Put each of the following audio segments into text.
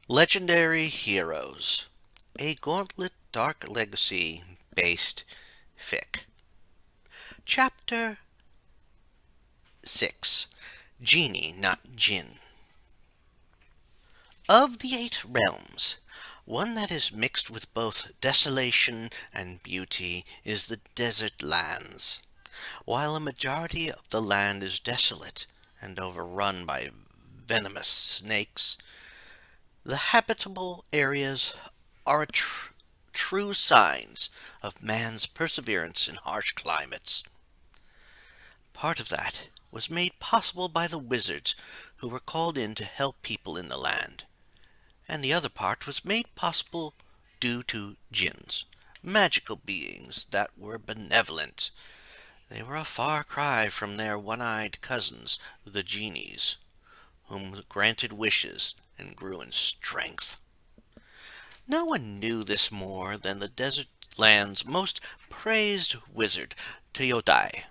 Legendary Heroes, a Gauntlet Dark Legacy based fic. Chapter 6, Genie, Not Djinn. Of the 8 realms, one that is mixed with both desolation and beauty is the desert lands. While a majority of the land is desolate and overrun by venomous snakes, the habitable areas are true signs of man's perseverance in harsh climates. Part of that was made possible by the wizards who were called in to help people in the land, and the other part was made possible due to Djinns, magical beings that were benevolent. They were a far cry from their one-eyed cousins, the Genies, whom granted wishes and grew in strength. No one knew this more than the desert land's most praised wizard, Teodai.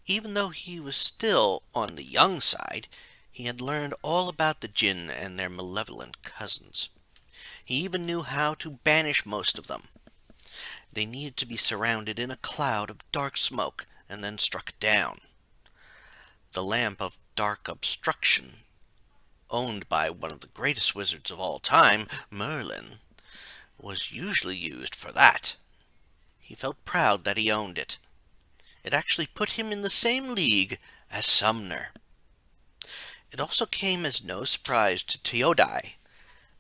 Even though he was still on the young side, he had learned all about the Djinn and their malevolent cousins. He even knew how to banish most of them. They needed to be surrounded in a cloud of dark smoke and then struck down. The lamp of dark obstruction, owned by one of the greatest wizards of all time, Merlin, was usually used for that. He felt proud that he owned it. It actually put him in the same league as Sumner. It also came as no surprise to Teodai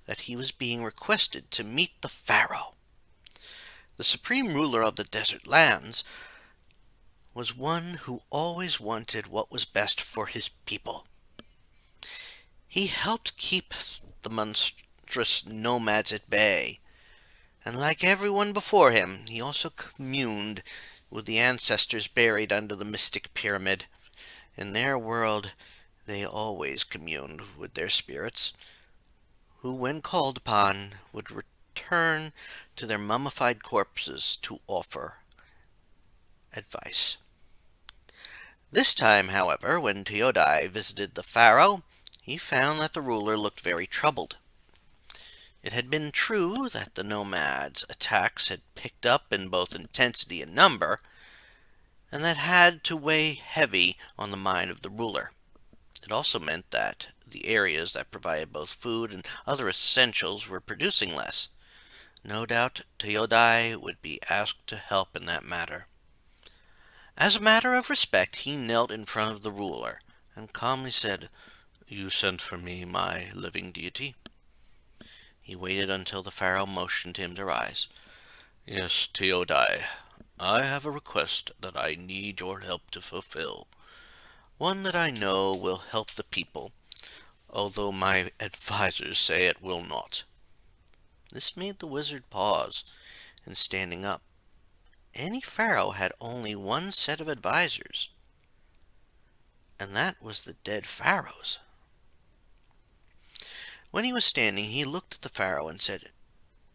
that he was being requested to meet the Pharaoh. The supreme ruler of the desert lands was one who always wanted what was best for his people. He helped keep the monstrous nomads at bay, and like everyone before him, he also communed with the ancestors buried under the mystic pyramid. In their world, they always communed with their spirits, who, when called upon, would return to their mummified corpses to offer advice. This time, however, when Teodai visited the Pharaoh, he found that the ruler looked very troubled. It had been true that the nomads' attacks had picked up in both intensity and number, and that had to weigh heavy on the mind of the ruler. It also meant that the areas that provided both food and other essentials were producing less. No doubt Teodai would be asked to help in that matter. As a matter of respect, he knelt in front of the ruler and calmly said, "You sent for me, my living deity." He waited until the Pharaoh motioned him to rise. "Yes, Teodai, I have a request that I need your help to fulfill. One that I know will help the people, although my advisors say it will not." This made the wizard pause, and standing up. Any pharaoh had only one set of advisors, and that was the dead pharaoh's. When he was standing, he looked at the pharaoh and said,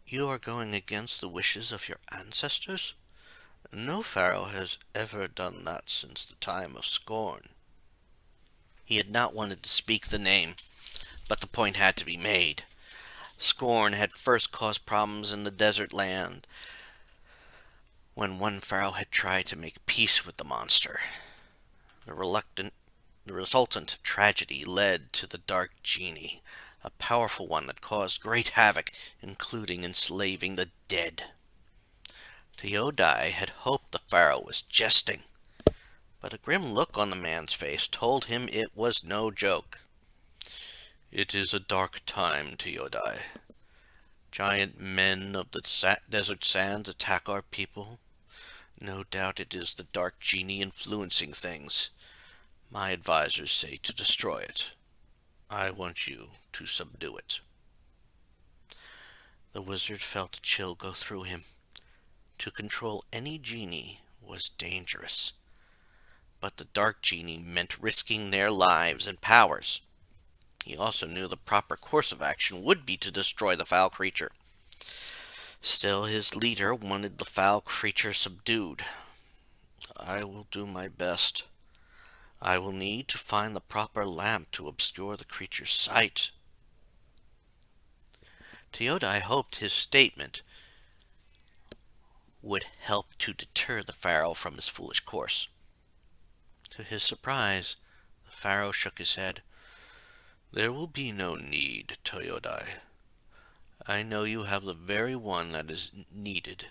"You are going against the wishes of your ancestors? No pharaoh has ever done that since the time of Scorn." He had not wanted to speak the name, but the point had to be made. Scorn had first caused problems in the desert land when one pharaoh had tried to make peace with the monster. The resultant tragedy led to the Dark Genie, a powerful one that caused great havoc, including enslaving the dead. Teodai had hoped the pharaoh was jesting, but a grim look on the man's face told him it was no joke. "It is a dark time, Teodai. Giant men of the desert sands attack our people. No doubt it is the Dark Genie influencing things. My advisors say to destroy it. I want you to subdue it." The wizard felt a chill go through him. To control any genie was dangerous, but the Dark Genie meant risking their lives and powers. He also knew the proper course of action would be to destroy the foul creature. Still, his leader wanted the foul creature subdued. "I will do my best. I will need to find the proper lamp to obscure the creature's sight." Teodai hoped his statement would help to deter the pharaoh from his foolish course. To his surprise, the pharaoh shook his head. "There will be no need, Teodai. I know you have the very one that is needed.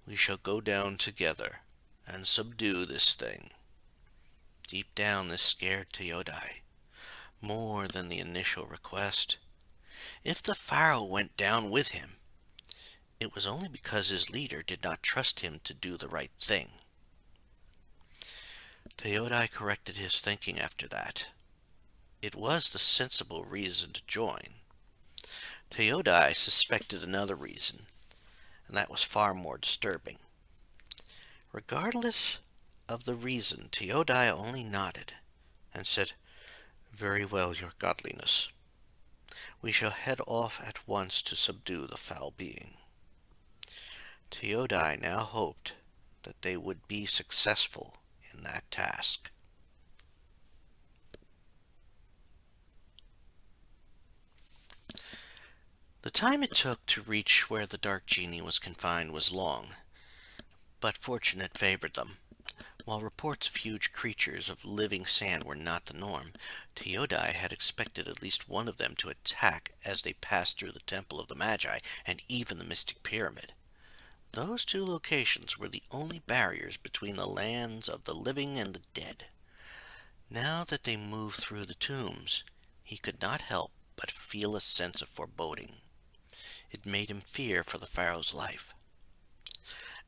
We shall go down together and subdue this thing." Deep down this scared Teodai more than the initial request. If the pharaoh went down with him, it was only because his leader did not trust him to do the right thing. Teodai corrected his thinking after that. It was the sensible reason to join. Teodai suspected another reason, and that was far more disturbing. Regardless of the reason, Teodai only nodded and said, "Very well, your godliness. We shall head off at once to subdue the foul being." Teodai now hoped that they would be successful in that task. The time it took to reach where the dark genie was confined was long, but fortune had favored them. While reports of huge creatures of living sand were not the norm, Teodai had expected at least one of them to attack as they passed through the Temple of the Magi and even the Mystic Pyramid. Those two locations were the only barriers between the lands of the living and the dead. Now that they moved through the tombs, he could not help but feel a sense of foreboding. It made him fear for the pharaoh's life.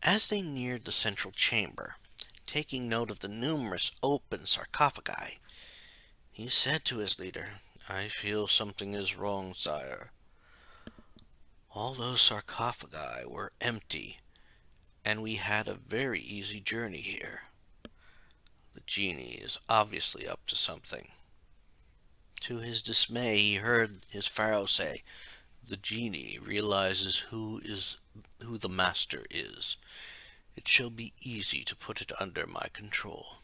As they neared the central chamber, taking note of the numerous open sarcophagi, he said to his leader, "I feel something is wrong, sire. All those sarcophagi were empty, and we had a very easy journey here. The genie is obviously up to something." To his dismay, he heard his pharaoh say, "The genie realizes who the master is. It shall be easy to put it under my control."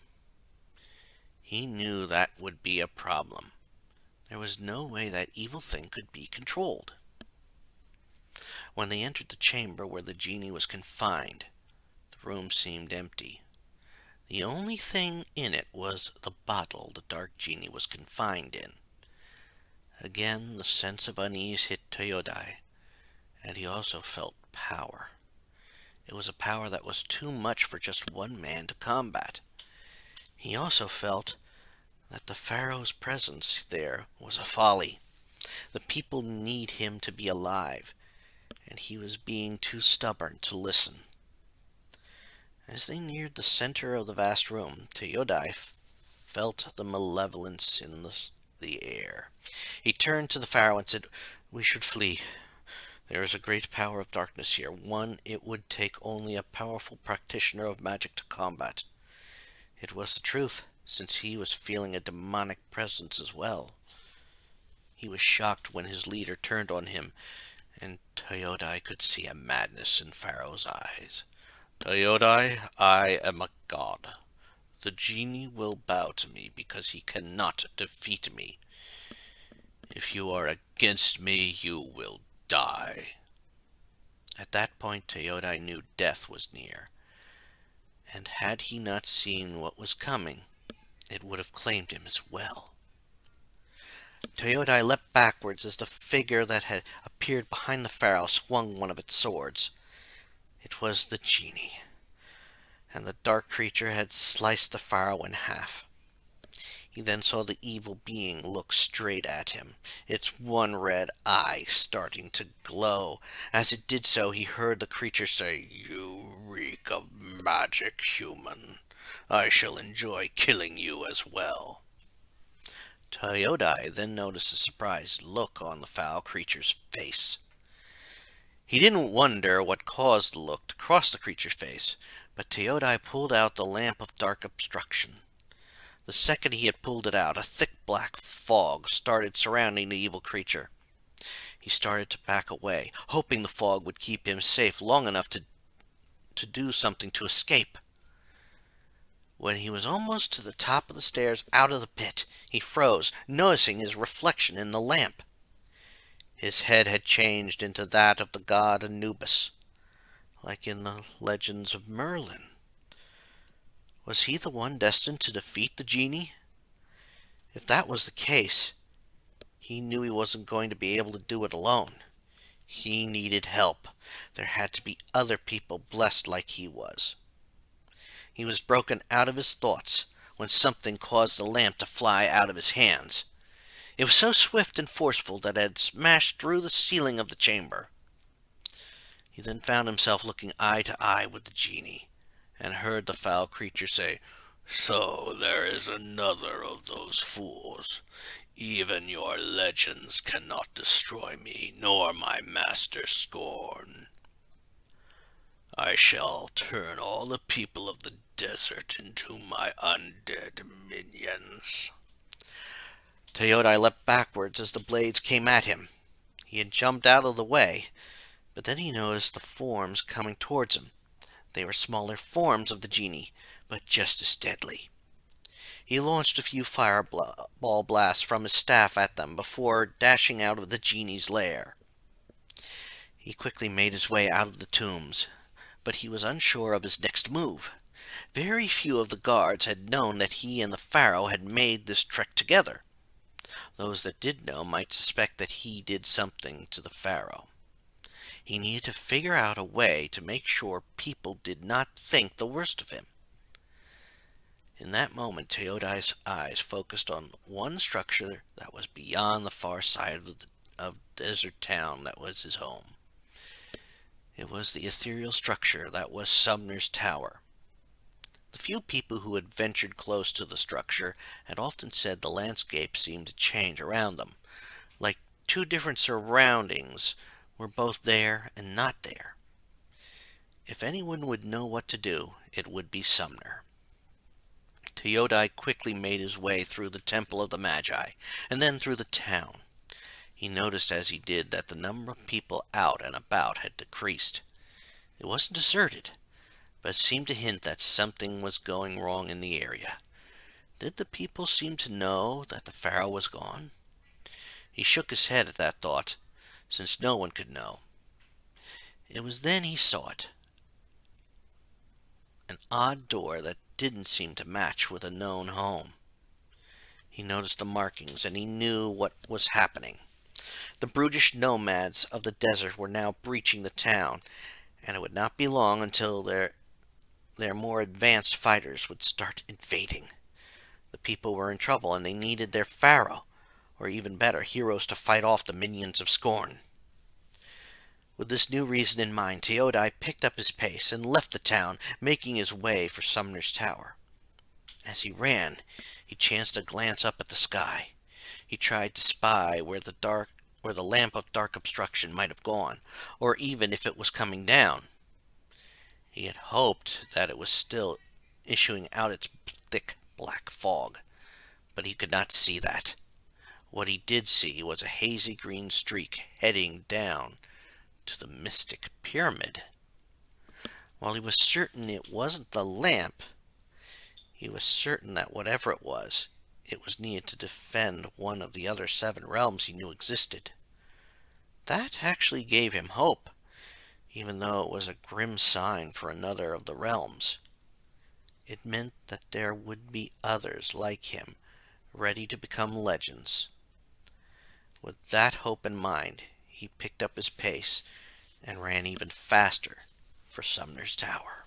He knew that would be a problem. There was no way that evil thing could be controlled. When they entered the chamber where the genie was confined, the room seemed empty. The only thing in it was the bottle the dark genie was confined in. Again, the sense of unease hit Teodai, and he also felt power. It was a power that was too much for just one man to combat. He also felt that the pharaoh's presence there was a folly. The people need him to be alive, and he was being too stubborn to listen. As they neared the center of the vast room, Teodai felt the malevolence in the air. He turned to the pharaoh and said, "We should flee. There is a great power of darkness here, one it would take only a powerful practitioner of magic to combat." It was the truth, since he was feeling a demonic presence as well. He was shocked when his leader turned on him, and Teodai could see a madness in Pharaoh's eyes. "Teodai, I am a god. The genie will bow to me because he cannot defeat me. If you are against me, you will die." At that point, Teodai knew death was near, and had he not seen what was coming, it would have claimed him as well. Teodai leapt backwards as the figure that had appeared behind the pharaoh swung one of its swords. It was the genie, and the dark creature had sliced the pharaoh in half. He then saw the evil being look straight at him, its one red eye starting to glow. As it did so, he heard the creature say, "You reek of magic, human. I shall enjoy killing you as well." Teodai then noticed a surprised look on the foul creature's face. He didn't wonder what caused the look to cross the creature's face, but Teodai pulled out the lamp of dark obstruction. The second he had pulled it out, a thick black fog started surrounding the evil creature. He started to back away, hoping the fog would keep him safe long enough to do something to escape. When he was almost to the top of the stairs out of the pit, he froze, noticing his reflection in the lamp. His head had changed into that of the god Anubis, like in the legends of Merlin. Was he the one destined to defeat the genie? If that was the case, he knew he wasn't going to be able to do it alone. He needed help. There had to be other people blessed like he was. He was broken out of his thoughts when something caused the lamp to fly out of his hands. It was so swift and forceful that it had smashed through the ceiling of the chamber. He then found himself looking eye to eye with the genie, and heard the foul creature say, "So there is another of those fools. Even your legends cannot destroy me, nor my master Scorn. I shall turn all the people of the desert into my undead minions." Teodai leapt backwards as the blades came at him. He had jumped out of the way, but then he noticed the forms coming towards him. They were smaller forms of the genie, but just as deadly. He launched a few fireball blasts from his staff at them before dashing out of the genie's lair. He quickly made his way out of the tombs, but he was unsure of his next move. Very few of the guards had known that he and the pharaoh had made this trek together. Those that did know might suspect that he did something to the pharaoh. He needed to figure out a way to make sure people did not think the worst of him. In that moment, Teodai's eyes focused on one structure that was beyond the far side of the desert town that was his home. It was the ethereal structure that was Sumner's Tower. The few people who had ventured close to the structure had often said the landscape seemed to change around them, like two different surroundings were both there and not there. If anyone would know what to do, it would be Sumner. Teodai quickly made his way through the Temple of the Magi, and then through the town. He noticed as he did that the number of people out and about had decreased. It wasn't deserted, but it seemed to hint that something was going wrong in the area. Did the people seem to know that the pharaoh was gone? He shook his head at that thought, since no one could know. It was then he saw it. An odd door that didn't seem to match with a known home. He noticed the markings, and he knew what was happening. The brutish nomads of the desert were now breaching the town, and it would not be long until their more advanced fighters would start invading. The people were in trouble, and they needed their pharaoh, or even better, heroes to fight off the minions of Scorn. With this new reason in mind, Teodai picked up his pace and left the town, making his way for Sumner's Tower. As he ran, he chanced to glance up at the sky. He tried to spy where the lamp of dark obstruction might have gone, or even if it was coming down. He had hoped that it was still issuing out its thick black fog, but he could not see that. What he did see was a hazy green streak heading down to the mystic pyramid. While he was certain it wasn't the lamp, he was certain that whatever it was needed to defend one of the other 7 realms he knew existed. That actually gave him hope, even though it was a grim sign for another of the realms. It meant that there would be others like him, ready to become legends. With that hope in mind, he picked up his pace and ran even faster for Sumner's Tower.